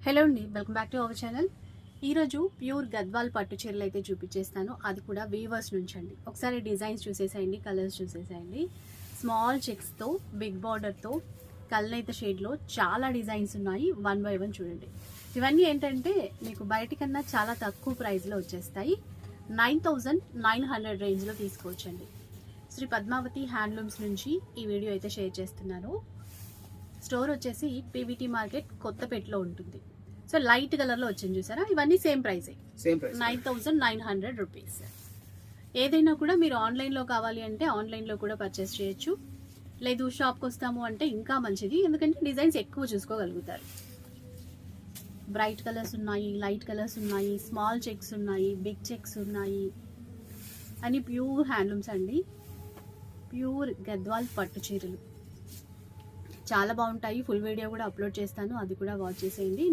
Hello అండి, welcome back to our channel. ఈరోజు pure Gadwal పట్టు చీరలు అయితే చూపించేస్తాను. అది కూడా వీవర్స్ నుంచి అండి. ఒకసారి డిజైన్స్ చూసేసేయండి, కలర్స్ చూసేసేయండి. స్మాల్ చెక్స్తో బిగ్ బార్డర్తో కల్నైత షేడ్లో చాలా డిజైన్స్ ఉన్నాయి. 1 by 1 చూడండి. ఇవన్నీ ఏంటంటే మీకు బయటికన్నా చాలా తక్కువ ప్రైస్లో వచ్చేస్తాయి. 9,900 రేంజ్లో తీసుకోవచ్చండి. శ్రీ పద్మావతి హ్యాండ్లూమ్స్ నుంచి ఈ వీడియో అయితే షేర్ చేస్తున్నాను. స్టోర్ వచ్చేసి పీవీటీ మార్కెట్ కొత్తపేటలో ఉంటుంది. సో లైట్ కలర్లో వచ్చింది చూసారా, ఇవన్నీ సేమ్ ప్రైస్ 9,900 రూపీస్. ఏదైనా కూడా మీరు ఆన్లైన్లో కావాలి అంటే ఆన్లైన్లో కూడా పర్చేస్ చేయొచ్చు. లేదు షాప్కి వస్తాము అంటే ఇంకా మంచిది, ఎందుకంటే డిజైన్స్ ఎక్కువ చూసుకోగలుగుతారు. బ్రైట్ కలర్స్ ఉన్నాయి, లైట్ కలర్స్ ఉన్నాయి, స్మాల్ చెక్స్ ఉన్నాయి, బిగ్ చెక్స్ ఉన్నాయి. అని ప్యూర్ హ్యాండ్లూమ్స్ అండి. ప్యూర్ గద్వాల్ పట్టు చీరలు చాలా బాగుంటాయి. ఫుల్ వీడియో కూడా అప్లోడ్ చేస్తాను, అది కూడా వాచ్ చేసేయండి.